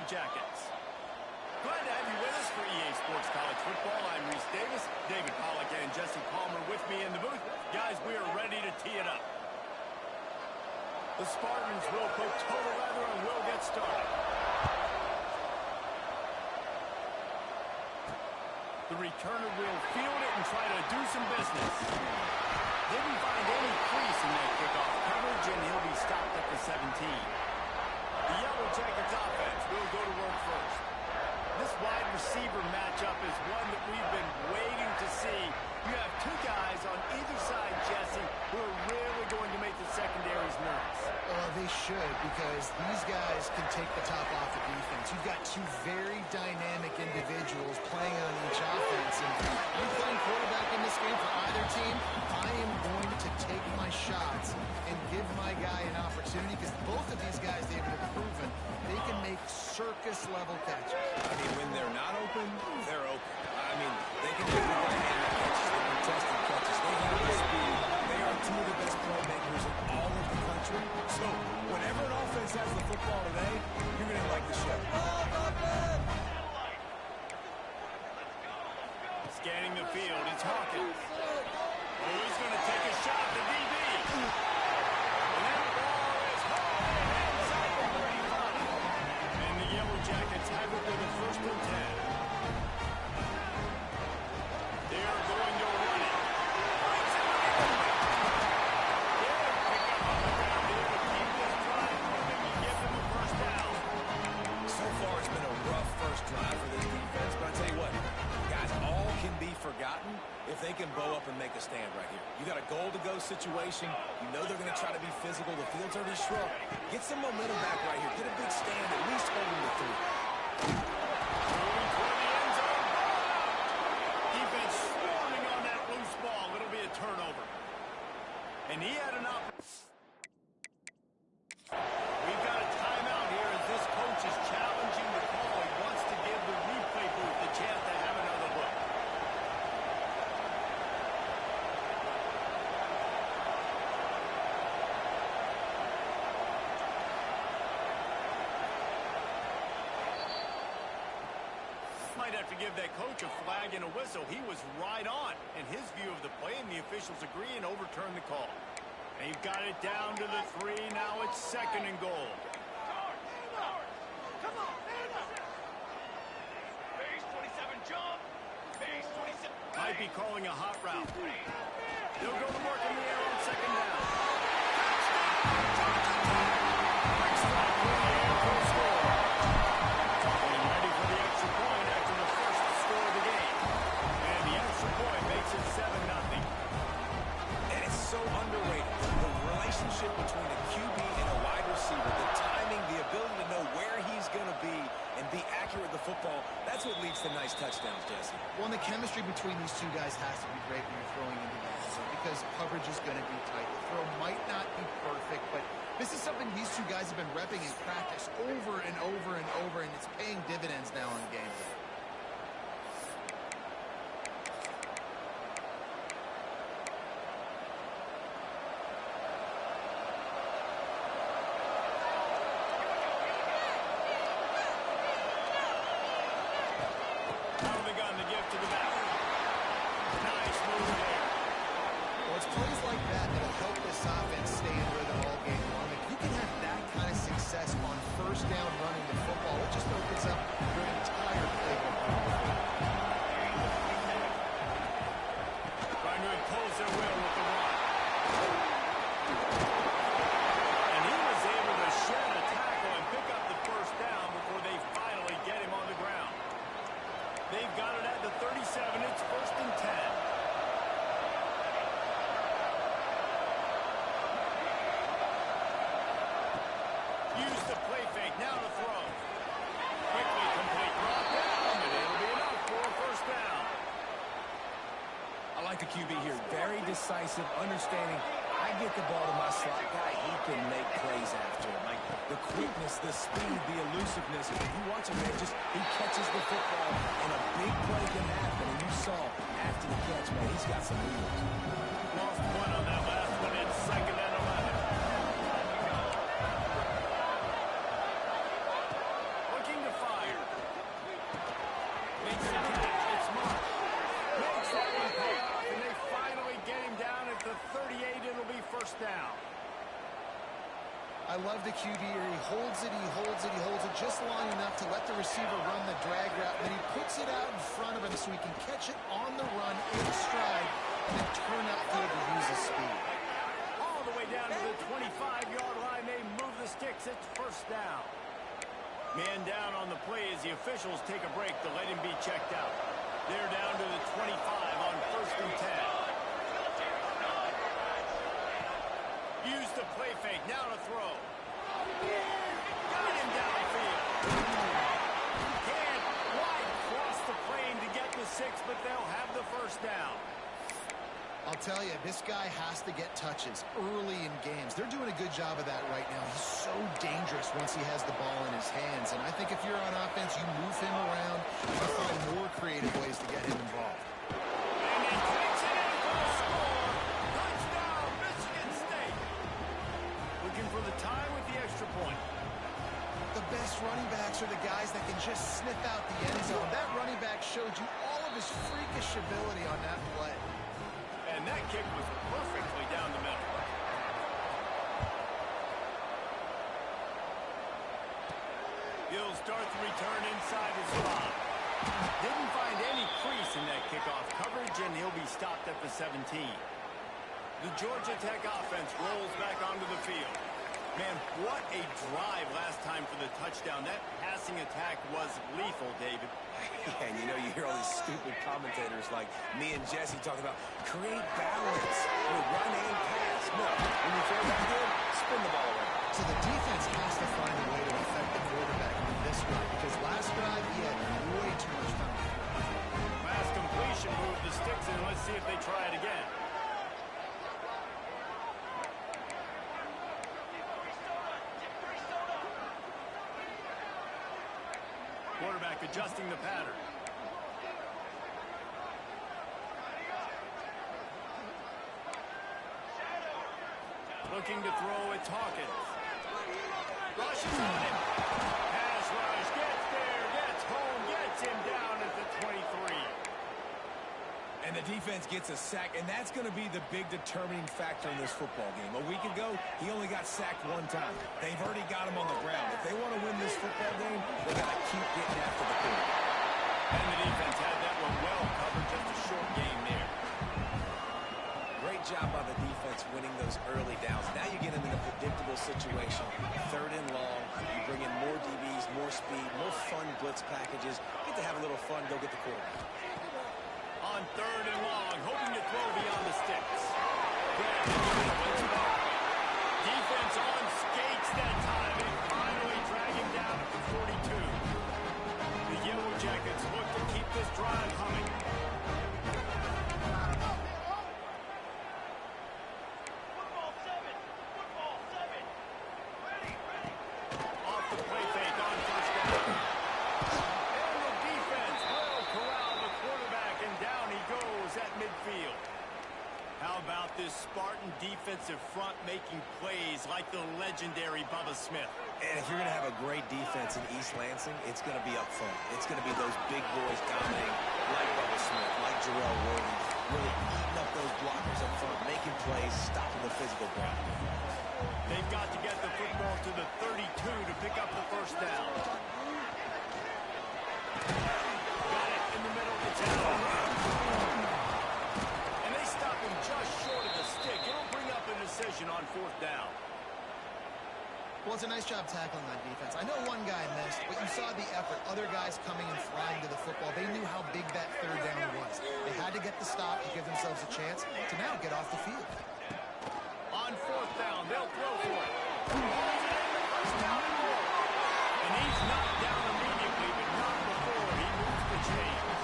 Yellow Jackets. Glad to have you with us for EA Sports College Football. I'm Reese Davis, David Pollack, and Jesse Palmer with me in the booth. Guys, we are ready to tee it up. The Spartans will put total leather and will get started. The returner will field it and try to do some business. Didn't find any crease in that kickoff coverage, and he'll be stopped at the 17. The Yellow Jackets offense will go to work first. This wide receiver matchup is one that we've been waiting to see. You have two guys on either side, Jesse, who are really going to make the secondaries nervous. They should, because these guys can take the top off the defense. You've got two very dynamic individuals playing on each offense. And if I'm playing quarterback in this game for either team, I am going to take my shots and give my guy an opportunity, because both of these guys, they've been proven they can make circus-level catches. I mean, when they're not open, they're open. I mean, they can do the dynamic catches, the contested catches. They have the speed. They are two of the best playmakers in all of the country. So, whenever an offense has the football today, you're going to like the show. Scanning the field, it's Hawkins. Oh, he's going to take a shot at the DB. And that ball is high inside the 35. And the Yellow Jackets have it with a 1st and 10. They are going to run it. They'll pick up on the ground here to keep this drive moving and give them a 1st down. So far, it's been a rough first drive for this defense, but I tell you what, guys, all can be forgotten if they can bow up and make a stand right here. You got a goal-to-go situation. You know they're going to try to be physical. The field's already shrunk. Get some momentum back right here. Get a big stand, at least hold them to 3. Moving toward the end zone. Defense swarming on that loose ball. It'll be a turnover. And he had an opportunity. We've got a timeout here as this coach is challenging the call. He wants to give the replay booth the chance to have another look. Might have to give that coach a flag and a whistle. He was right on in his view of the play, and the officials agree and overturn the call. They've got it down to the 3. Now it's 2nd and goal. Come on, base 27 jump. Base 27. Might be calling a hot route. They'll go to work in the air on 2nd down. Quick strike in the air for a score. Getting ready for the extra point after the 1st score of the game. And the extra point makes it 7-0. And it's so underrated. The relationship between a QB and a wide receiver, the timing, the ability to know where he's going to be and be accurate with the football, that's what leads to nice touchdowns, Jesse. Well, and the chemistry between these two guys has to be great when you're throwing into the end zone, because coverage is going to be tight. The throw might not be perfect, but this is something these two guys have been repping in practice over and over and over, and it's paying dividends now in the game. Out of the gun to give to the back. Nice move there. Well, it's plays like that that'll help this offense stay in rhythm all game long. If you can have that kind of success on 1st down running the football, it just opens up your entire playbook. Trying to impose their will with the run. And he was able to shed a tackle and pick up the 1st down before they finally get him on the ground. They've got it at the 37. It's 1st and 10. Use the play fake. Now to throw. Quickly complete. Brought down, and it'll be enough for a 1st down. I like the QB here. Very decisive, understanding. I get the ball to my slot guy. He can make plays after it. Like the quickness, the speed, the elusiveness. If you watch him, man, he catches the football, and a big play can happen. And you saw after the catch, man, he's got some wheels. Lost one on that last one. It's 2nd and 11. Looking to I love the QB here. He holds it, he holds it, he holds it just long enough to let the receiver run the drag route. Then he puts it out in front of him so he can catch it on the run in stride and then turn upfield to use his speed. All the way down to the 25-yard line. They move the sticks. It's first down. Man down on the play as the officials take a break to let him be checked out. They're down to the 25 on first and 10. Use the play fake. Now to throw. Got him downfield. Can't quite cross the plane to get the 6, but they'll have the first down. I'll tell you, this guy has to get touches early in games. They're doing a good job of that right now. He's so dangerous once he has the ball in his hands. And I think if you're on offense, you move him around and you find more creative ways to get him involved. And he takes it in for the score. Touchdown, Michigan State. Looking for the tie with the extra point. The best running backs are the guys that can just sniff out the end zone. That running back showed you all of his freakish ability on that play. And that kick was perfectly down the middle. He'll start the return inside the slot. Didn't find any crease in that kickoff coverage, and he'll be stopped at the 17. The Georgia Tech offense rolls back onto the field. Man, what a drive last time for the touchdown. That passing attack was lethal, David. Yeah, and you know, you hear all these stupid commentators like me and Jesse talking about create balance, run and pass. No, when you throw that good, spin the ball around. So the defense has to find a way to affect the quarterback on this drive because last drive he had way too much time. Pass completion, move the sticks, and let's see if they try it again. Quarterback adjusting the pattern. Looking to throw, it's Hawkins. Rushes on him. Pass rush, gets there, gets home, gets him down at the 23. And the defense gets a sack, and that's going to be the big determining factor in this football game. A week ago, he only got sacked one time. They've already got him on the ground. If they want to win this football game, they've got to keep getting after the quarterback. And the defense had that one well covered, just a short game there. Great job by the defense winning those early downs. Now you get them in a predictable situation. Third and long, you bring in more DBs, more speed, more fun blitz packages. Get to have a little fun, go get the quarterback. On third and long, hoping to throw beyond the sticks. Defense on skates that time and finally drag him down at the 42. The Yellow Jackets look to keep this drive humming. Football 7. Football 7. Ready, ready. Off the play fake on first down. And the defense will corral the quarterback, and down he goes at midfield. How about this Spartan defensive front making plays like the legendary Bubba Smith? And if you're going to have a great defense in East Lansing, it's going to be up front. It's going to be those big boys dominating like Bubba Smith, like Jarrell Worthy, really eating up those blockers up front, making plays, stopping the physical ground. They've got to get the football to the 32 to pick up the first down. Got it in the middle. It's out. And they stop him just short of the stick. It'll bring up a decision on fourth down. Well, it's a nice job tackling on defense. I know one guy missed, but you saw the effort. Other guys coming and flying to the football. They knew how big that third down was. They had to get the stop to give themselves a chance to now get off the field. On fourth down, they'll throw for it. First down and more. And he's knocked down immediately, but not before he moves the chains.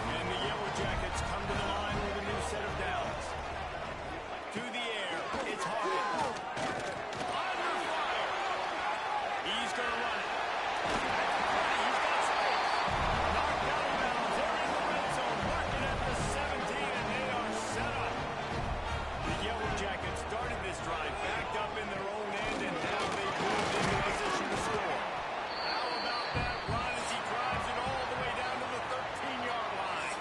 And the Yellow Jackets come to the line with a new set of downs. To the air, it's Hawkins. Under fire. He's going to run it. He's got space. Knocked out of bounds. They're in the red zone, working at the 17, and they are set up. The Yellow Jackets started this drive backed up in their own end, and now they've moved into position to score. How about that run as he drives it all the way down to the 13-yard line?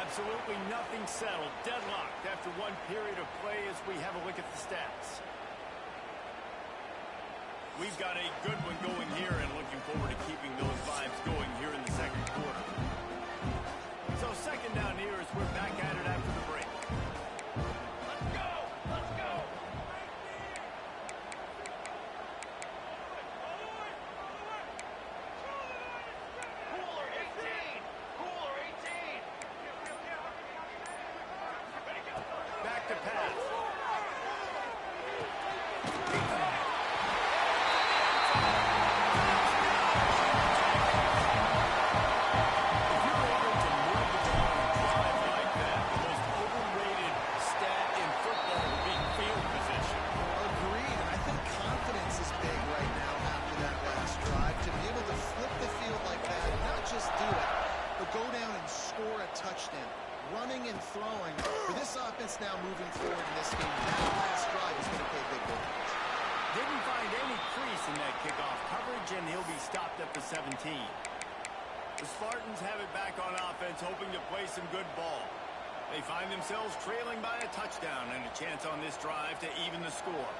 Absolutely nothing settled. Deadlocked after one period of play as we have a look at the stats. We've got a good one going here and looking forward to keeping those vibes going here in the second quarter. So second down here as we're back at it after the break. Let's go! Let's go! Cooler 18! Cooler 18! Ready, go! Back to pass. If you're able to move the ball and drive like that, the most overrated stat in football would be field position. Agreed. I think confidence is big right now after that last drive. To be able to flip the field like that, and not just do it, but go down and score a touchdown. Running and throwing. For this offense now moving forward in this game, that last drive is going to pay big dividends. Didn't find any crease in that kickoff coverage, and he'll be stopped at the 17. The Spartans have it back on offense, hoping to play some good ball. They find themselves trailing by a touchdown and a chance on this drive to even the score.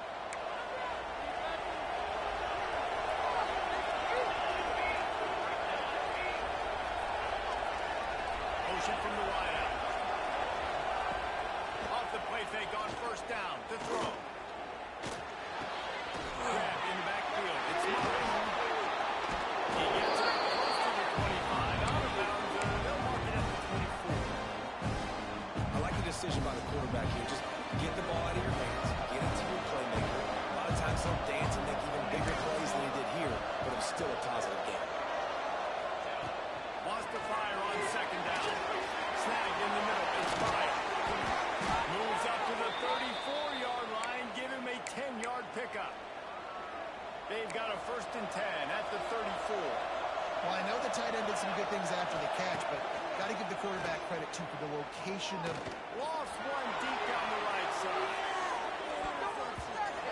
Motion from the wideout. Off the play fake on first down to throw. Grab in the backfield. It's Murray. He gets it close to the 25. Out of bounds. They'll mark it at the 24. I like the decision by the quarterback here. Just get the ball out of your hands. Get it to your playmaker. A lot of times he'll dance and make even bigger plays than he did here, but it was still a positive game. Wants to fire on second down. Snagged in the middle. It's Fire. Moves up to the 34-yard line. Give him a 10-yard pickup. They've got a 1st and 10 at the 34. Well, I know the tight end did some good things after the catch, but got to give the quarterback credit, too, for the location of... Lost one deep down the right side.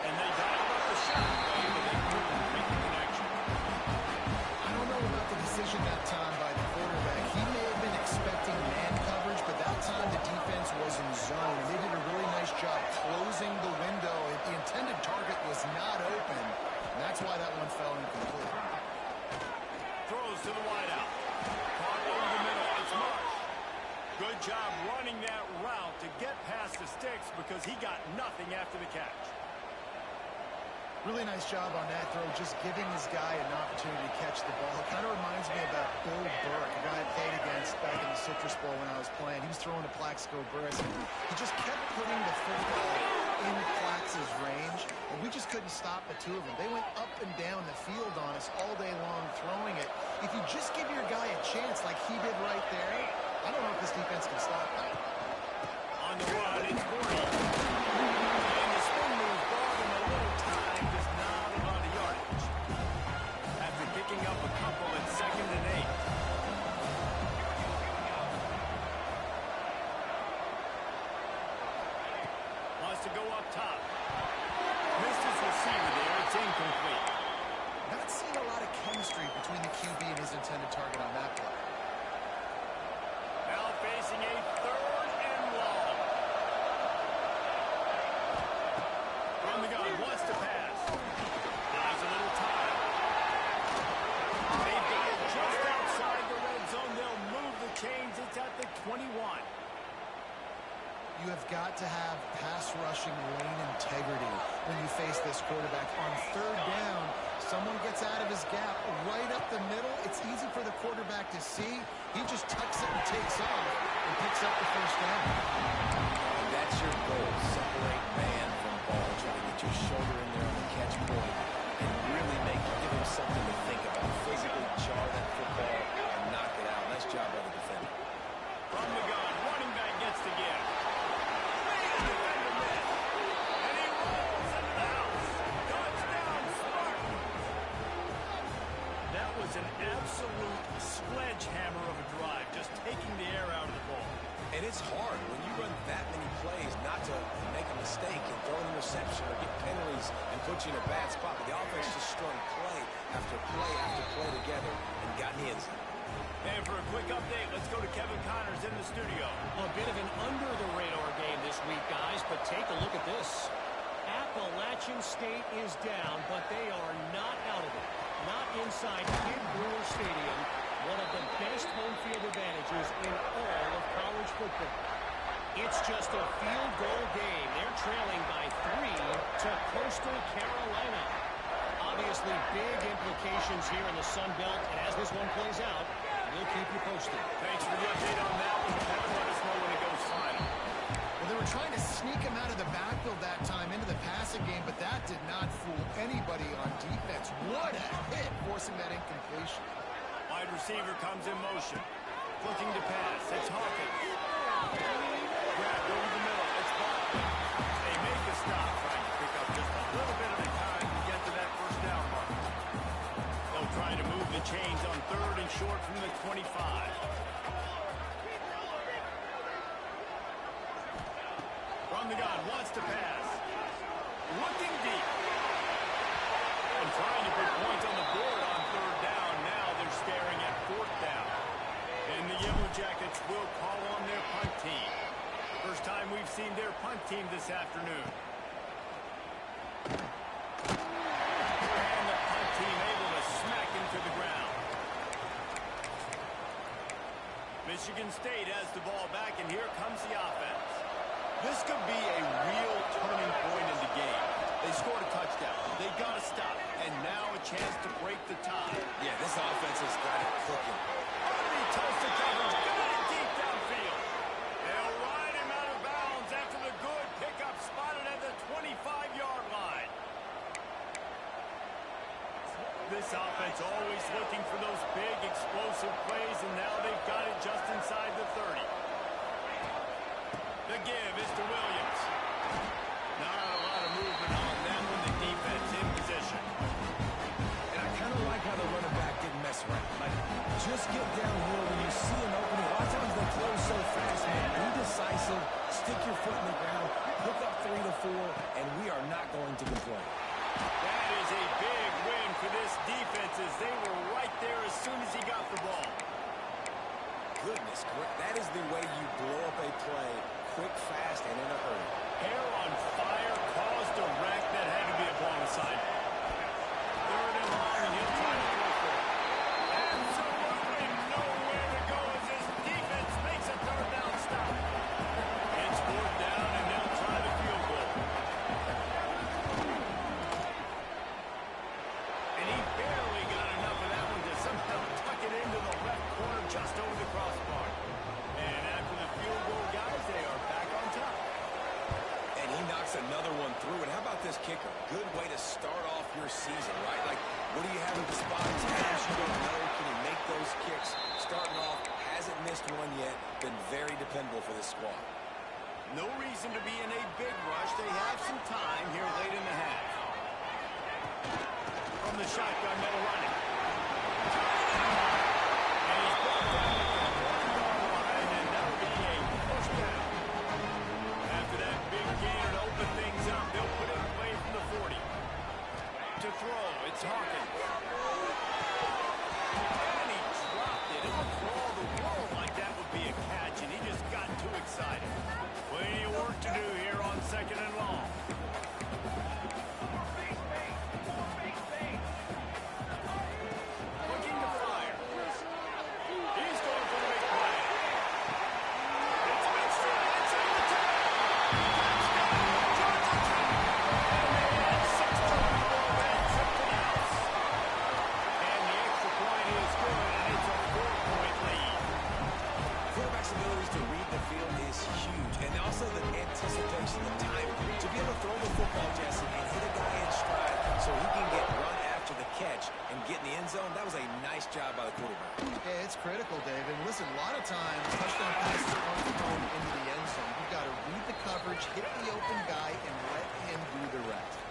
And they dialed up the shot, but they couldn't make the connection. I don't know about the decision that time by the quarterback. He may have been expecting man coverage, but that time the defense was in zone. They did a really nice job closing the window. The intended target was not open, and that's why that one fell incomplete. Throws to the wideout. Caught over the middle. It's Marsh. Good job running that route to get past the sticks because he got nothing after the catch. Really nice job on that throw, just giving this guy an opportunity to catch the ball. It kind of reminds me about Bill Burke, a guy I played against back in the Citrus Bowl when I was playing. He was throwing to Plaxico Burress, and he just kept putting the football in Plax's range, and we just couldn't stop the two of them. They went up and down the field on us all day long throwing it. If you just give your guy a chance like he did right there, I don't know if this defense can stop that. On the run, it's Gordy. And the spin move brought him a little time, just not a lot of yardage. After picking up a couple at 2nd and 8. Wants to go up top. Missed his receiver there. It's incomplete. Not seeing a lot of chemistry between the QB and his intended target on that play. Now facing a 3rd and long. From the gun, wants to pass. Buys a little time. They've got it just outside the red zone. They'll move the chains. It's at the 21. You have got to have pass rushing lane integrity when you face this quarterback. On 3rd down, someone gets out of his gap right up the middle. It's easy for the quarterback to see. He just tucks it and takes off and picks up the 1st down. And that's your goal. Separate man from ball. Try to get your shoulder in there on the catch point and really give him something to think about. Physically jar that football and knock it out. Nice job by the defender. From the gun, running back gets the give. The defender missed. And he rolls into the house. Touchdown, Spartans. That was an absolute sledgehammer of a drive, just taking the air out of the ball. And it's hard when you run that many plays not to make a mistake and throw an interception or get penalties and put you in a bad spot. But the offense just strung play after play together and got in the end zone. And for a quick update, let's go to Kevin Connors in the studio. A bit of an under-the-radar game this week, guys, but take a look at this. Appalachian Michigan State is down, but they are not out of it. Not inside Kid Brewer Stadium, one of the best home field advantages in all of college football. It's just a field goal game. They're trailing by 3 to Coastal Carolina. Obviously, big implications here in the Sun Belt, and as this one plays out, we'll keep you posted. Thanks for the update on that one. Kevin, let us know when it goes final. Well, they were trying to sneak him out of the backfield that time into the passing game, but that did not fool anybody on defense. What a hit, forcing that incompletion. Wide receiver comes in motion. Looking to pass. It's Hawkins. Grabbed over the middle. It's Barkley. They make a stop, trying to pick up just a little bit of the time to get to that first down mark. They'll try to move the chains on 3rd and short from the 25. From the gun, wants to pass. Looking deep. And trying to put points on the board on 3rd down. Now they're staring at 4th down. And the Yellow Jackets will call on their punt team. First time we've seen their punt team this afternoon. And the punt team able to smack him to the ground. Michigan State has the ball back, and here comes the offense. This could be a real turning point in the game. They scored a touchdown. They got to stop. And now a chance to break the tie. Yeah, this offense has got it cooking. Army toasted coverage. Got it deep downfield. They'll ride him out of bounds after the good pickup spotted at the 25-yard line. This offense always looking for those big, explosive plays, and now they've got it just inside the 30. The give is to Williams. Not a lot of movement on that one. The defense in position. And I kind of like how the running back didn't mess around. Like, just get downhill when you see an opening. A lot of times they close so fast, man. Be decisive. Stick your foot in the ground. Pick up 3 to 4, and we are not going to complain. That is a big win for this defense as they were right there as soon as he got the ball. Goodness, that is the way you blow up a play. Quick, fast, and in a hurry. Hair on fire, caused a wreck that had to be a blown aside. 3rd and long, and he'll try to throw for it. Absolutely nowhere to go as this defense makes a 3rd down stop. It's 4th down, and they'll try the field goal. And he barely got enough of that one to somehow tuck it into the left corner just over the crossbar. And after the field goal, guys, they are back on top. And he knocks another one through. And how about this kicker? Good way to start off your season, right? Like, what do you have in the spot? Times you don't know. Can he make those kicks? Starting off, hasn't missed one yet. Been very dependable for this squad. No reason to be in a big rush. They have some time here late in the half. From the shotgun, they'll run it. And he's brought down at the 40-yard line, and that'll be a first down. After that big gain to open things up, they'll put it away from the 40. To throw, it's Hawkins. And he dropped it. It would for all the world like that would be a catch, and he just got too excited. Plenty of work to do here on 2nd and long. Looking to fire. He's going for the big play. It's Winston. It's in the tail. Touchdown, Georgia Tech. And they had 6 to go and trip to the house. And the extra point is good, and it's a 4-point lead. Quarterback's abilities to read the field is huge. And also the anticipation, the time. To be able to throw the football, Jesse, and hit a guy in stride so he can get run after the catch and get in the end zone, that was a nice job by the quarterback. Yeah, it's critical, David. Listen, a lot of times, touchdown passes aren't thrown into the end zone. You've got to read the coverage, hit the open guy, and let him do the rest.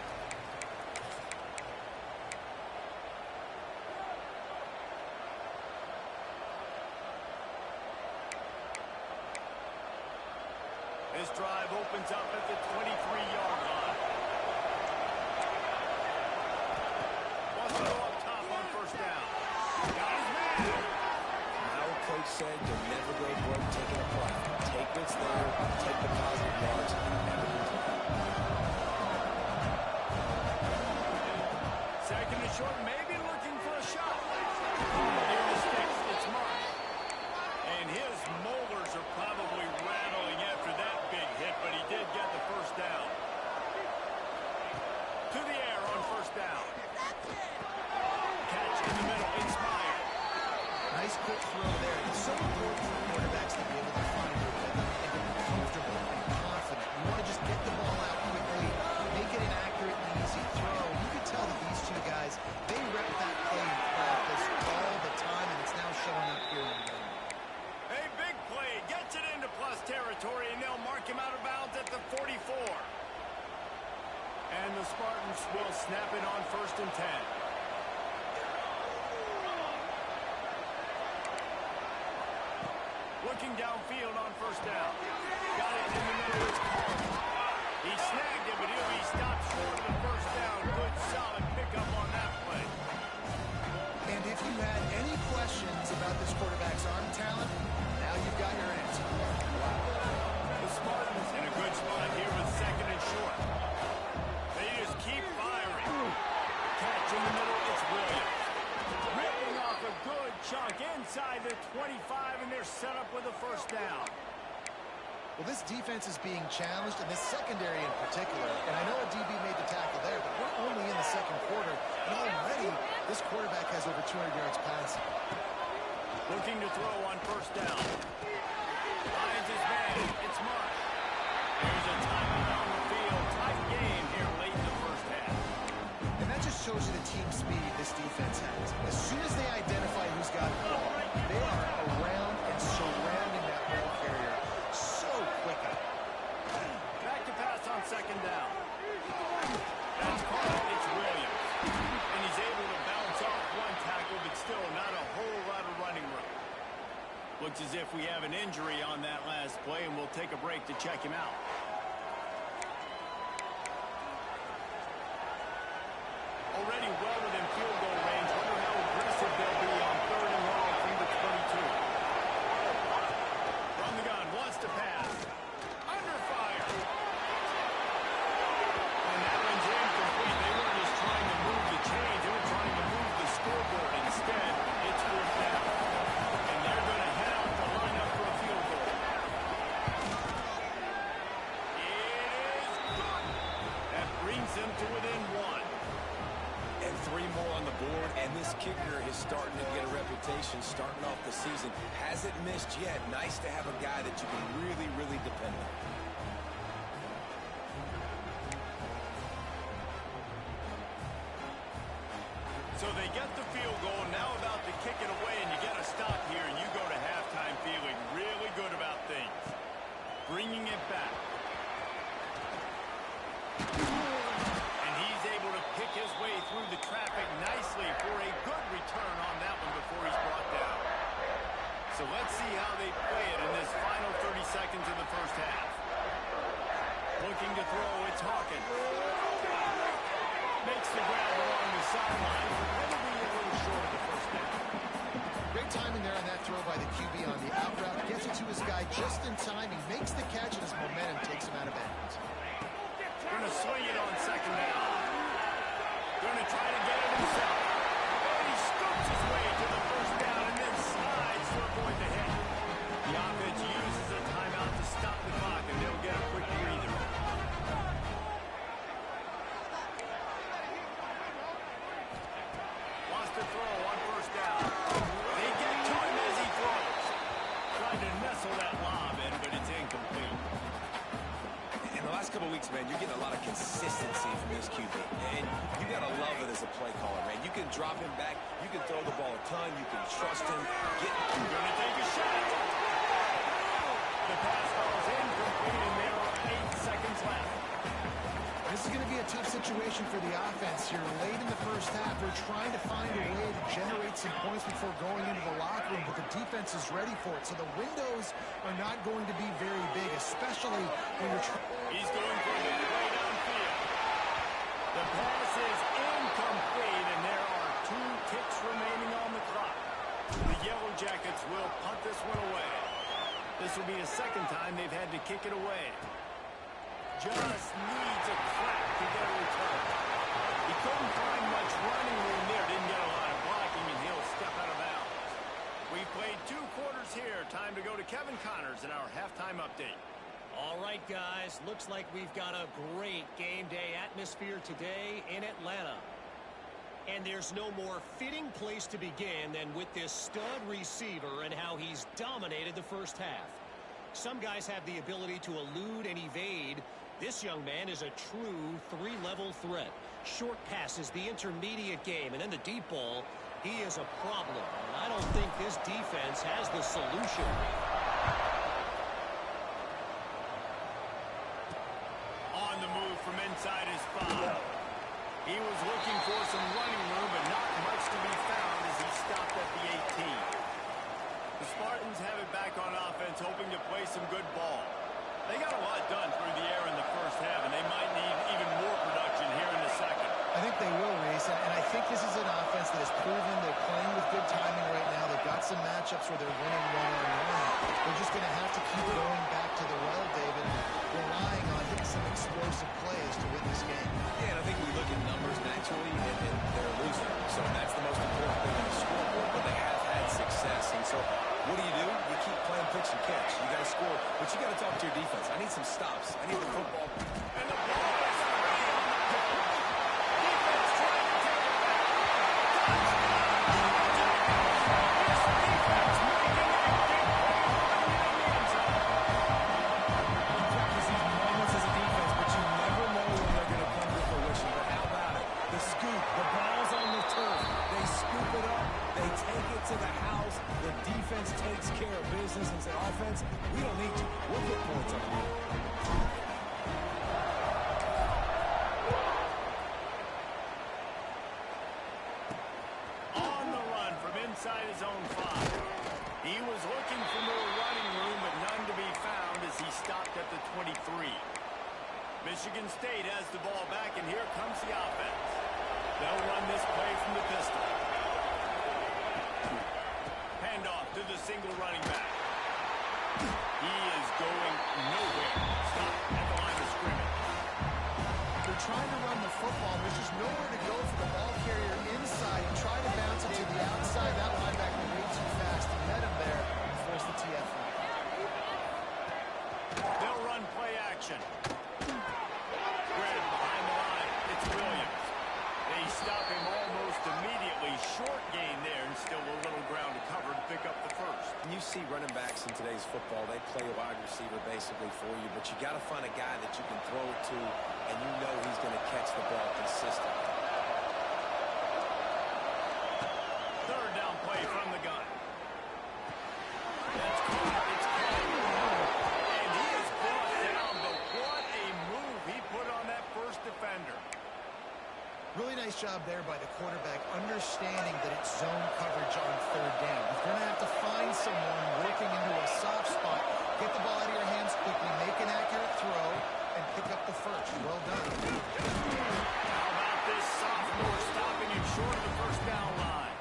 This drive opens up at the 23-yard line. Wants to go up top on first down. Got his man. Now, Coach said you'll never go broke taking a play. Take what's there, take the positive yards, and never complain. at the 44. And the Spartans will snap it on 1st and 10. Looking downfield on 1st down. Got it in the middle. It's caught. He snagged it, but he'll be stopped short of the 1st down. Good, solid pickup on that play. And if you had any questions about this quarterback's arm talent, now you've got your answer. The Spartans in a good spot here with 2nd and short. They just keep firing. Catch in the middle, it's Williams. Ripping off a good chunk inside the 25, and they're set up with a 1st down. Well, this defense is being challenged, and this secondary in particular. And I know a DB made the tackle there, but we're only in the 2nd quarter, and already this quarterback has over 200 yards passing. Looking to throw on 1st down. Finds his man. It's Mark. There's a timeout on the field. Tight game here late in the 1st half. And that just shows you the team speed this defense has. As soon as they identify who's got the ball, they are around and surrounding that ball carrier so quickly. Back to pass on 2nd down. That's caught. It's Williams. And he's able to bounce off one tackle, but still not a whole lot of running room. Looks as if we have an injury on that last play, and we'll take a break to check him out. Already well within field goal range. Wonder how aggressive they'll be on 3rd and long from the 22. From the gun, wants to pass. Under fire. And that one's incomplete. They weren't just trying to move the chains. They were trying to move the scoreboard. Instead, it's 4th down. And they're going to head out to line up for a field goal. It is good. That brings them to within 1. And 3 more on the board, and this kicker is starting to get a reputation starting off the season. Hasn't missed yet. Nice to have a guy that you can really, really depend on. So they get the field goal, now about to kick it away, and you get a stop here, and you go to halftime feeling really good about things. Bringing it back. And he's able to pick his way through the traffic nicely for a good return on that one before he's brought down. So let's see how they play it in this final 30 seconds of the 1st half. Looking to throw, it's Hawkins. Makes the grab along the sideline. Probably a little short of the 1st down. Great timing there on that throw by the QB on the out route. Gets it to his guy just in time. He makes the catch, and his momentum takes him out of bounds. Going to swing it on 2nd down. Going to try to get it himself. And he scoops his way to the 1st down and then slides to avoid the hit. The offense uses a timeout to stop the clock, and they'll get a quick breather. Wants to throw on 1st down. They get to him as he throws. Trying to nestle that lob in, but it's incomplete. In the last couple of weeks, man, you're getting a lot of consistency from this QB. And you got to love it as a play caller, man. You can drop him back. You can throw the ball a ton. You can trust him. Going to take a shot. The pass ball's incomplete, and there are 8 seconds left. This is going to be a tough situation for the offense here. Late in the 1st half, they're trying to find a way to generate some points before going into the locker room, but the defense is ready for it. So the windows are not going to be very big, especially when you're trying. He's going for a big play downfield. The pass is incomplete, and there are 2 ticks remaining on the clock. The Yellow Jackets will punt this one away. This will be the 2nd time they've had to kick it away. Just needs a crack to get a return. He couldn't find much running room there. Didn't get a lot of blocking, and he'll step out of bounds. We've played 2 quarters here. Time to go to Kevin Connors in our halftime update. All right, guys. Looks like we've got a great game day atmosphere today in Atlanta. And there's no more fitting place to begin than with this stud receiver and how he's dominated the 1st half. Some guys have the ability to elude and evade. This young man is a true 3-level threat. Short passes, the intermediate game, and then the deep ball. He is a problem, and I don't think this defense has the solution. inside his 5. He was looking for some running room, but not much to be found as he stopped at the 18. The Spartans have it back on offense, hoping to play some good ball. They got a lot done through the air in the first half, and they might need even more production here in the second. I think they will, Reese, and I think this is an offense that has proven they're playing with good timing right now. They've got some matchups where they're winning one-on-one. They're just going to have to keep going back to the well, David, relying on hitting some explosive plays to win this game. Yeah, and I think we look at numbers naturally, and they're losing. So that's the most important thing on the scoreboard, but they have had success. And so what do? You keep playing pitch and catch. You got to score, but you got to talk to your defense. I need some stops. I need the football. And the ball is free on the go. Defense trying to take it back. This defense making a big play running in the end zone. You practice these moments as a defense, but you never know when they're going to come to fruition. But how about it? The scoop, the ball's on the turf. They scoop it up. They take it to the house. The defense takes care of business and said, offense, we don't need you. We'll get points on you. On the run from inside his own 5. He was looking for more running room, but none to be found as he stopped at the 23. Michigan State has the ball back, and here comes the offense. They'll run this play from the pistol. Handoff to the single running back. He is going nowhere. Stop at the line of scrimmage. They're trying to run the football. There's just nowhere to go for the ball carrier inside. He tried to bounce it to the outside. That linebacker way too fast. He met him there and forced the TFL. They'll run play action. Spread behind the line. It's Williams. They stop him almost immediately. Short gain there, and still a little ground to cover to pick up the first. And you see running backs in today's football, they play a wide receiver basically for you, but you got to find a guy that you can throw it to, and you know he's going to catch the ball consistently. Third down play from the gun. That's caught. It's caught. And he is brought down, but what a move he put on that first defender. Really nice job there by the quarterback, understanding that it's zone coverage on third down. You're going to have to find someone working into a soft spot, get the ball out of your hands quickly, make an accurate throw, and pick up the first. Well done. How about this sophomore stopping him short of the first down line?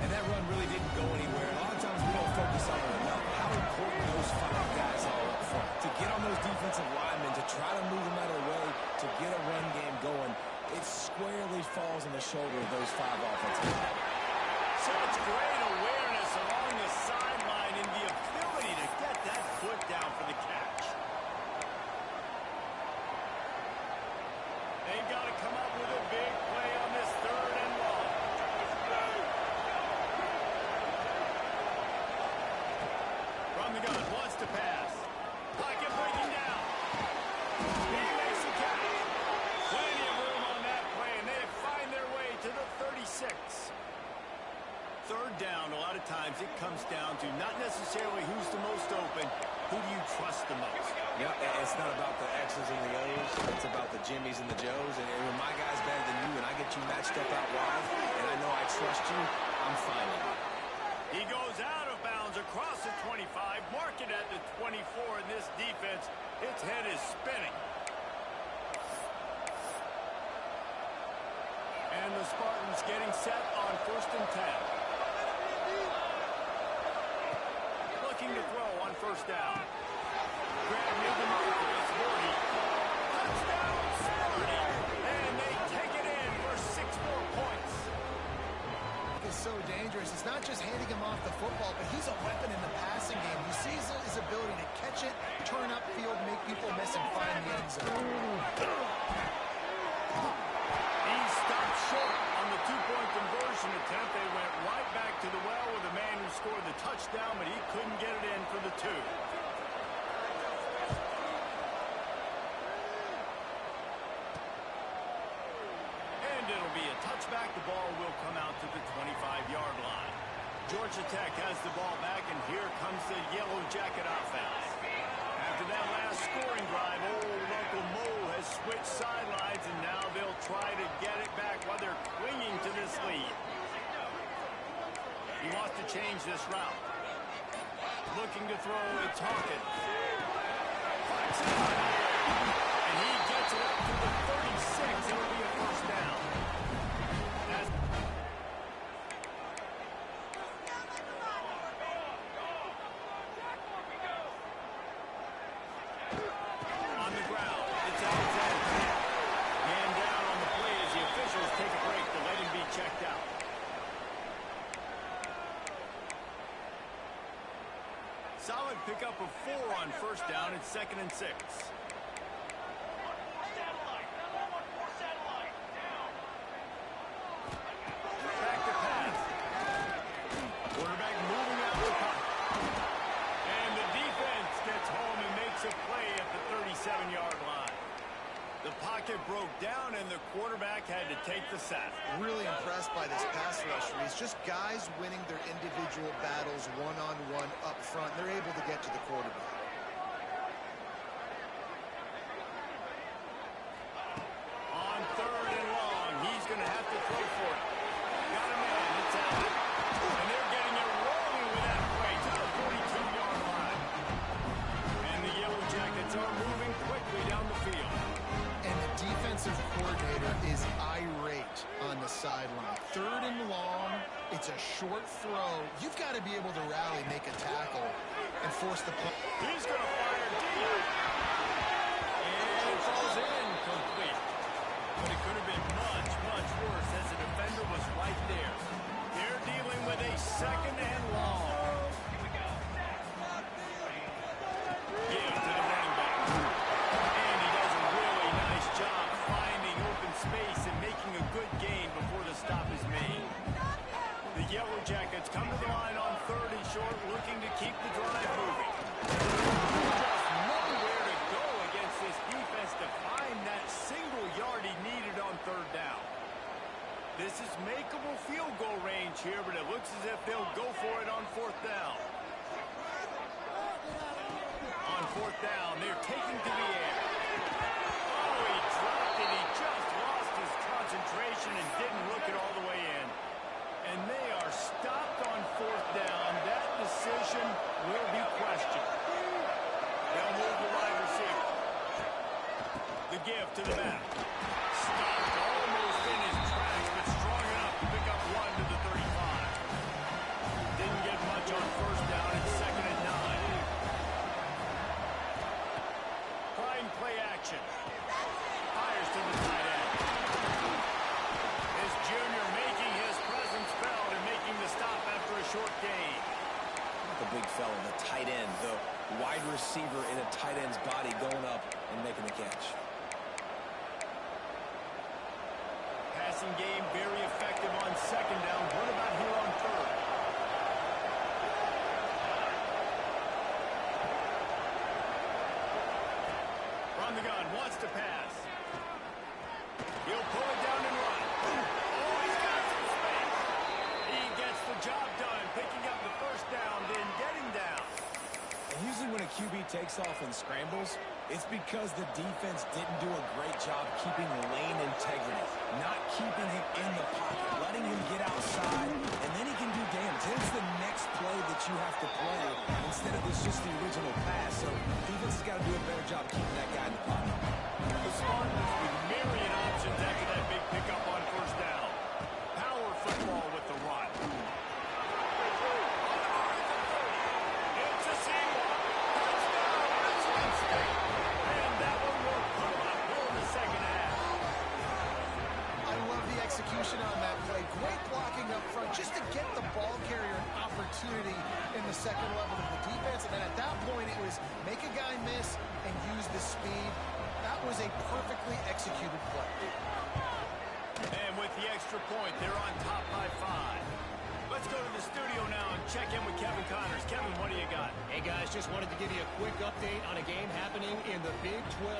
And that run really didn't go anywhere. A lot of times we don't focus on it enough. How important those 5 guys are up front. To get on those defensive linemen, to try to move them out of the way, to get a run game going, it squarely falls on the shoulder of those 5 offensive men. Such great awareness along the sideline and the ability to get that foot down for the catch. They've got to come up with a big play on this third and long. From the gun, wants to pass. Pocket breaking down. He makes the catch. Plenty of room on that play, and they find their way to the 36. Third down, a lot of times it comes down to not necessarily who's the most open, who do you trust the most? Yeah, it's not about the X's and the O's. It's about the Jimmies and the Joes. And when my guy's better than you and I get you matched up out wide, and I know I trust you, I'm finding it. He goes out of bounds across the 25, mark it at the 24 in this defense. Its head is spinning. And the Spartans getting set on 1st and 10. Looking to throw on first down. Grab near the marker. It's Morty. Touchdown, Sparty. And they take it in for 6 more points. Is so dangerous. It's not just handing him off the football, but he's a weapon in the passing game. You see his ability to catch it, turn upfield, make people miss, and find the end zone. He stopped short on the 2-point conversion attempt. They went right back to the well with the man who scored the touchdown, but he couldn't get it in for the 2. And it'll be a touchback. The ball will come out to the 25-yard line. Georgia Tech has the ball back, and here comes the Yellow Jacket offense. After that last scoring drive, old Uncle Mo has switched change this route. Looking to throw, it's Hawkins. Flex it out here. And he gets it up to the 36. It'll be a first down. On the ground, it's Alexander. Man down on the play as the officials take a break to let him be checked out. Solid pickup of 4 on first down. It's 2nd and 6. Back to pass. Quarterback moving out the pocket. And the defense gets home and makes a play at the 37-yard line. The pocket broke down, and the quarterback had to take the sack. Really impressed by this pass rush, Reese. Just guys winning their individual battles one-on-one up front. They're able to get to the quarterback. On 3rd and long, he's going to have to throw for it. Got a man, it's out. And they're getting it rolling with that play to the 42-yard line. And the Yellow Jackets are moving quickly down the field. And the defensive coordinator is irate on the sideline. 3rd and long, it's a short throw. You've got to be able to rally, make a tackle, and force the punt. He's going to fire deep. And it falls in complete. But it could have been much, much worse as the defender was right there. They're dealing with a 2nd and long. Give to the running back. And he does a really nice job finding open space and making a good gain before the stop is made. The Yellow Jackets come to the line on 3rd and short, looking to keep the drive moving. Just nowhere to go against this defense to find that single yard he needed on 3rd down. This is makeable field goal range here, but it looks as if they'll go for it on 4th down. On 4th down, they're taking to the air. Oh, he dropped it. He just lost his concentration and didn't look it all the way in. And they are stopped on 4th down. That decision will be questioned. They'll move the wide receiver. The give to the back. Stopped almost in his tracks, but strong enough to pick up 1 to the 35. Didn't get much on 1st down. It's 2nd and 9. Trying play action. Fires to the tight end. This junior making his presence felt and making the stop after a short gain. The big fella, the tight end, the wide receiver in a tight end's body going up and making the catch. Passing game very effective on 2nd down. What about here on 3rd? From the gun, wants to pass. He'll pull it down and run. Oh, he's got some space. He gets the job done, picking up the 1st down, then getting down. And usually when a QB takes off and scrambles, it's because the defense didn't do a great job keeping lane integrity, not keeping him in the pocket, letting him get outside, and then he can do damage. It's the next play that you have to play instead of just the original pass. So defense has got to do a better job keeping that guy in the pocket. The Spartans with myriad options after that big pickup on 1st down. Power football with the run. It's a seam-walk. Touchdown. That's Winston. And that one will come up here in the 2nd half. I love the execution on that play. Great blocking up front just to get the ball carrier an opportunity in the 2nd level of the defense. And then at that point, it was make a guy miss and use the speed. That was a perfectly executed play. And with the extra point, they're on top by 5. Let's go to the studio now and check in with Kevin Connors. Kevin, what do you got? Hey, guys, just wanted to give you a quick update on a game happening in the Big 12.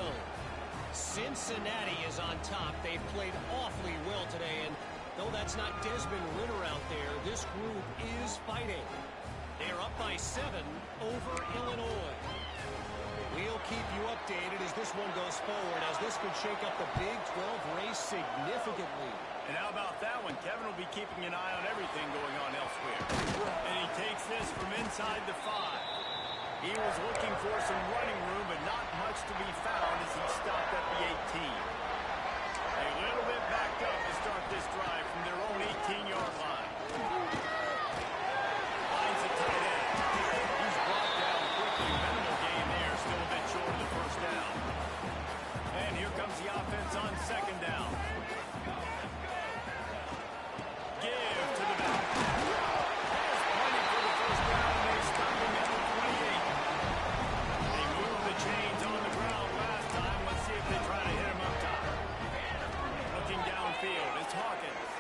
Cincinnati is on top. They've played awfully well today, and though that's not Desmond Ritter out there, this group is fighting. They're up by 7 over Illinois. We'll keep you updated as this one goes forward, as this could shake up the Big 12 race significantly. And how about that one? Kevin will be keeping an eye on everything going on elsewhere. And he takes this from inside the 5. He was looking for some running room, but not much to be found as he stopped at the 18. A little bit backed up to start this drive from their own 18-yard line. Finds a tight end. He's brought down quickly. Minimal gain there, still a bit short of the first down. And here comes the offense on second down. Give to the back. There's plenty for the first down. They stop him at the 28. They moved the chains on the ground last time. Let's see if they try to hit him up top. Looking downfield, it's Hawkins.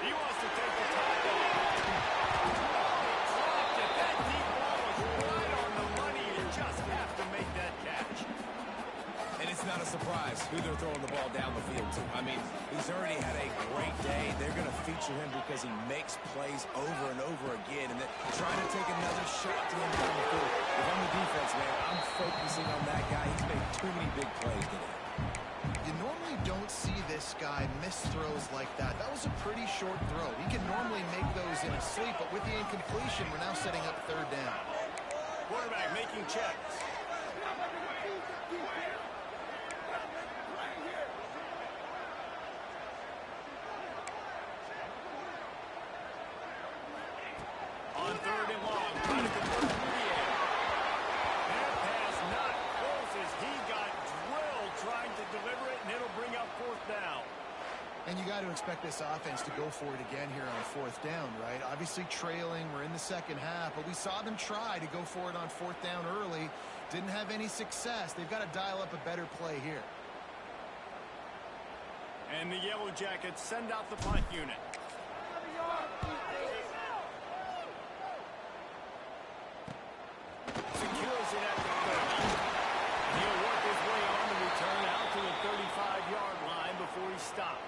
He wants to take the top off. Dropped it. That deep ball was right on the money. You just have to make that catch. And it's not a surprise who they're throwing the ball down the field to. I mean, he's already had a great day. They're going to feature him because he makes plays over and over again, and then trying to take another shot to him down the field. If I'm the defense, man, I'm focusing on that guy. He's made too many big plays today. You normally don't see this guy miss throws like that. That was a pretty short throw. He can normally make those in his sleep, but with the incompletion, we're now setting up third down. Quarterback making checks. On third and long, trying to convert through the air. That pass not close as he got drilled trying to deliver it, and it'll bring up fourth down. And you got to expect this offense to go for it again here on fourth down, right? Obviously trailing, we're in the second half, but we saw them try to go for it on fourth down early. Didn't have any success. They've got to dial up a better play here. And the Yellow Jackets send out the punt unit. Secures it at the 30. And he'll work his way on the return out to the 35-yard line before he stopped.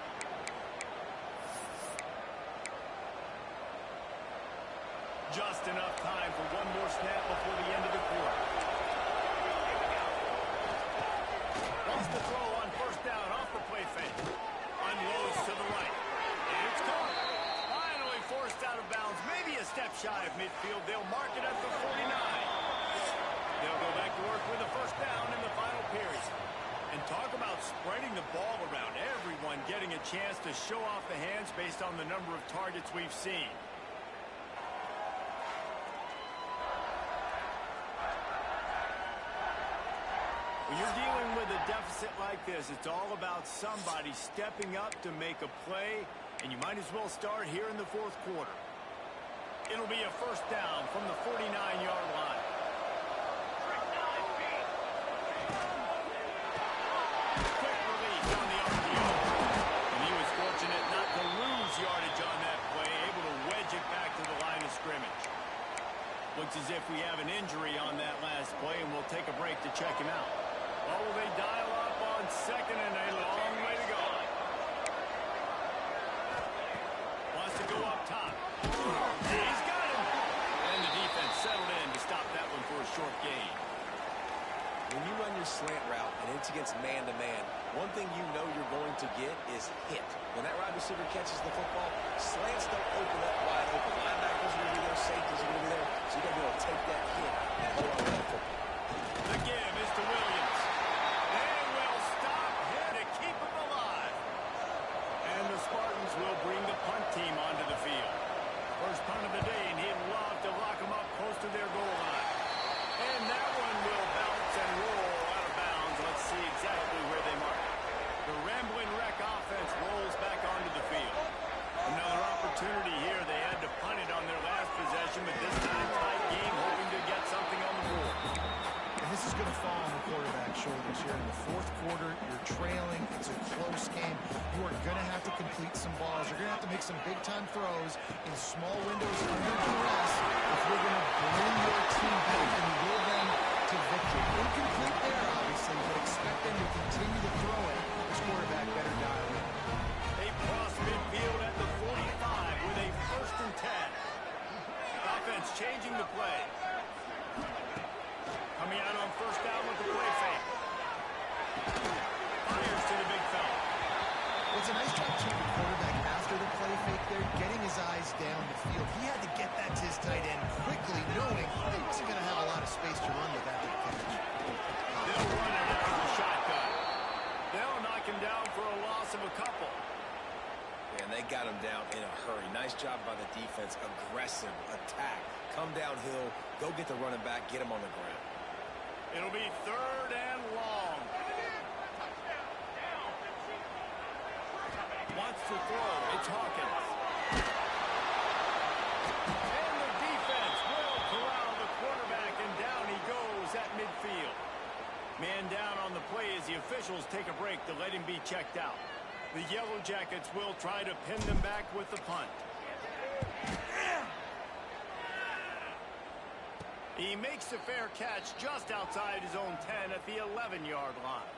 Just enough time for one more snap before the end of the quarter. Wants to throw on first down off the play fake. Unloads to the right. And it's caught. Finally forced out of bounds. Maybe a step shy of midfield. They'll mark it at the 49. They'll go back to work with a first down in the final period. And talk about spreading the ball around. Everyone getting a chance to show off the hands based on the number of targets we've seen. When you're dealing with a deficit like this, it's all about somebody stepping up to make a play, and you might as well start here in the fourth quarter. It'll be a first down from the 49-yard line. Quick release on the RPO. And he was fortunate not to lose yardage on that play, able to wedge it back to the line of scrimmage. Looks as if we have an injury on that last play, and we'll take a break to check him out. Oh, they dial up on second and a long way to go. Wants to go up top. He's got him. And the defense settled in to stop that one for a short gain. When you run your slant route and it's against man-to-man, one thing you know you're going to get is hit. When that wide receiver catches the football, slants don't open up wide open. Linebackers are going to be there, safeties are going to be there, so you got to be able to take that hit and hold on to that football. The give is to Williams. They will stop here to keep him alive. And the Spartans will bring the punt team onto the field. First punt of the day, and he'd love to lock them up close to their goal line. And that one will bounce and roll out of bounds. Let's see exactly where they mark it. The Ramblin' Wreck offense rolls back onto the field. Another opportunity here. They had to punt it on their last possession, but this time tight game, hoping to get something on the board. And this is going to fall on the quarterback's shoulders here in the fourth quarter. You're trailing. It's a close game. You are going to have to complete some balls. You're going to have to make some big-time throws in small windows under duress if you're going to bring your team back and will them to victory. Incomplete there, obviously, but expect them to continue to throw it. This quarterback better dial in. They cross midfield at the 45 with a first and 10. Offense changing the play. Coming out on first down with the size down the field. He had to get that to his tight end quickly, knowing that he wasn't going to have a lot of space to run with after the catch. They'll run it out of the shotgun. They'll knock him down for a loss of a couple. And they got him down in a hurry. Nice job by the defense. Aggressive attack. Come downhill. Go get the running back. Get him on the ground. It'll be 3rd and long. Wants to throw. It's Hawkins. And the defense will corral the quarterback, and down he goes at midfield. Man down on the play as the officials take a break to let him be checked out. The Yellow Jackets will try to pin them back with the punt. He makes a fair catch just outside his own 10 at the 11-yard line.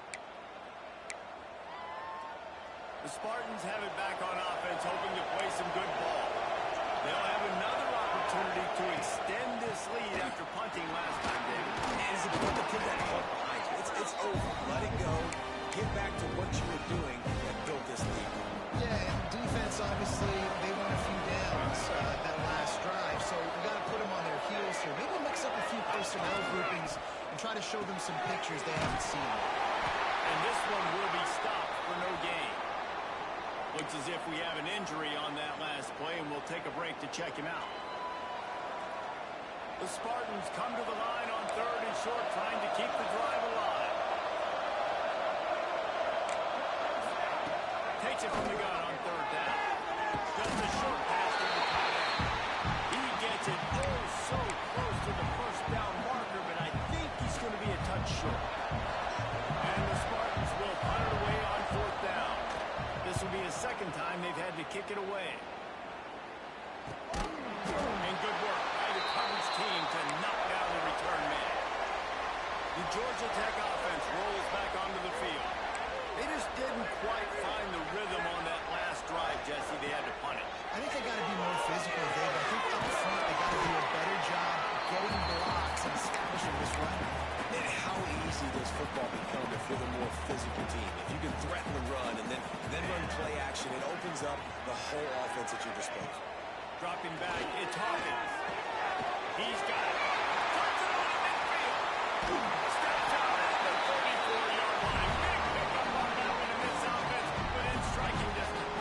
The Spartans have it back on offense, hoping to play some good ball. They'll have another opportunity to extend this lead after punting last time, David. And it's important to put that punt behind you. It's over. Let it go. Get back to what you were doing and build this lead. Yeah, and defense, obviously, they won a few downs that last drive, so you got to put them on their heels here. Maybe mix up a few personnel groupings and try to show them some pictures they haven't seen. And this one will be stopped for no gain. Looks as if we have an injury on that last play, and we'll take a break to check him out. The Spartans come to the line on 3rd and short, trying to keep the drive alive. Takes it from the gun on 3rd down. Does the short pass to the tight end. He gets it oh so close to the first down marker, but I think he's going to be a touch short. And the Spartans will punt it away on 4th down. This will be the 2nd time they've had to kick it away. And good work by the coverage team to knock down the return man. The Georgia Tech offense rolls back onto the field. They just didn't quite find the rhythm on that last drive, Jesse. They had to punt it. I think they got to be more physical, Dave. I think up front they got to do a better job getting blocks and establishing this run. And how easy does football become if you're the more physical team? If you can threaten the run and then run play action, it opens up the whole offense at your disposal. Dropping back, it's Hawkins. He's got it. Puts it on the midfield. Steps out at the 34-yard line. Big pickup on that one in this offense, but in striking distance.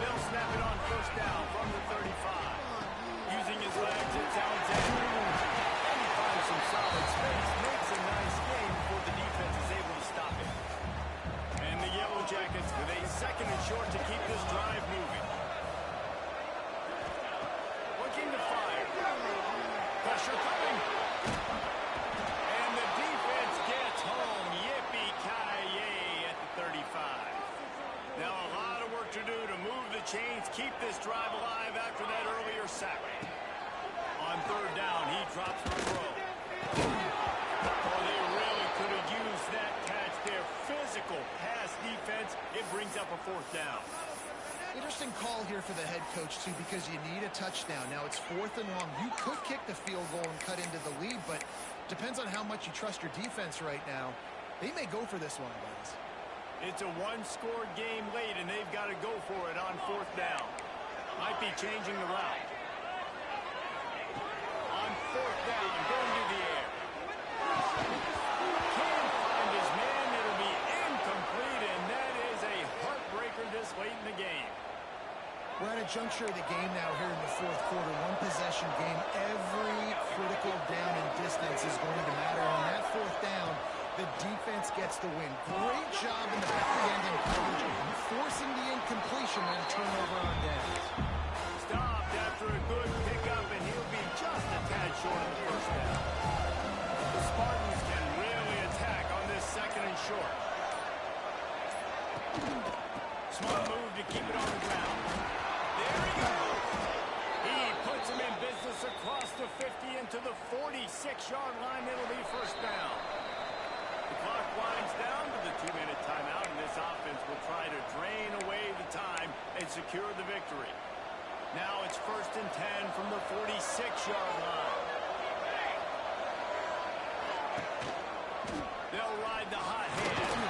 They'll snap it on 1st down from the 35. Using his legs, it's Alexander. And he finds some solid space. Makes a nice game before the defense is able to stop it. And the Yellow Jackets with a 2nd and short to keep this drive moving. Looking to fire. Pressure coming. And the defense gets home. Yippee-ki-yay at the 35. Now a lot of work to do to move the chains, keep this drive alive after that earlier sack. On 3rd down, he drops the throw. Oh, they really could have used that catch there. Physical pass defense. It brings up a 4th down. Interesting call here for the head coach, too, because you need a touchdown. Now, it's 4th and long. You could kick the field goal and cut into the lead, but depends on how much you trust your defense right now. They may go for this one, guys. It's a one-score game late, and they've got to go for it on 4th down. Might be changing the route. On 4th down, going to the air. Can't find his man. It'll be incomplete, and that is a heartbreaker this late in the game. We're at a juncture of the game now here in the 4th quarter. One-possession game. Every critical down and distance is going to matter. On that 4th down, the defense gets the win. Great job in the back end in coverage, forcing the incompletion and turnover on downs. Stopped after a good pickup, and he'll be just a tad short of the 1st down. The Spartans can really attack on this 2nd and short. Smart move to keep it on the ground. There he goes. He puts him in business across the 50 into the 46-yard line. It'll be 1st down. The clock winds down to the 2-minute timeout, and this offense will try to drain away the time and secure the victory. Now it's 1st and 10 from the 46-yard line. They'll ride the hot hand.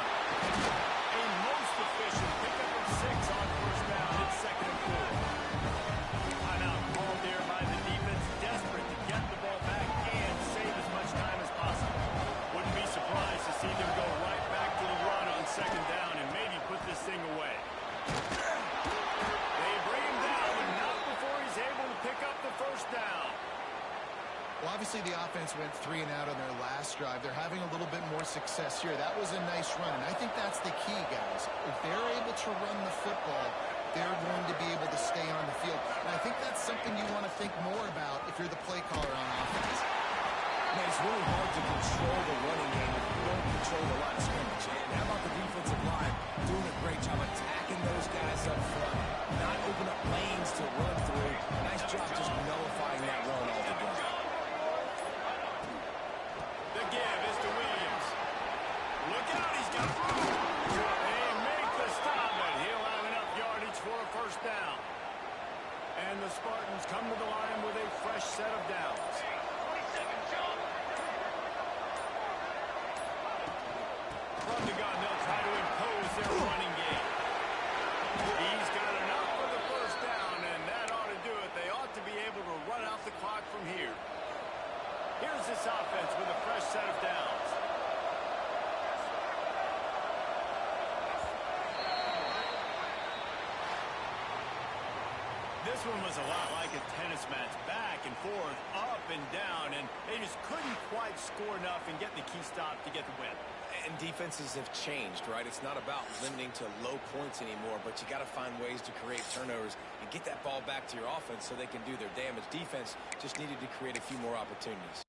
A most efficient pickup of 6 on 1st down. It's 2nd and 4. offense went 3 and out on their last drive. They're having a little bit more success here. That was a nice run, and I think that's the key, guys. If they're able to run the football, they're going to be able to stay on the field. And I think that's something you want to think more about if you're the play caller on offense. Man, it's really hard to control the running game if you don't control the line of scrimmage. And how about the defensive line doing a great job attacking those guys up front, not open up lanes to run through. Nice job just nullifying that run altogether. The give is to Williams. Look out, he's got room. They make the stop, but he'll have enough yardage for a first down. And the Spartans come to the line with a fresh set of downs. 27 jump. From the gun, they'll try to impose their running game. He's got enough for the first down, and that ought to do it. They ought to be able to run out the clock from here. Here's this offense with a fresh set of downs. This one was a lot like a tennis match, back and forth, up and down, and they just couldn't quite score enough and get the key stop to get the win. And defenses have changed, right? It's not about limiting to low points anymore, but you got to find ways to create turnovers and get that ball back to your offense so they can do their damage. Defense just needed to create a few more opportunities.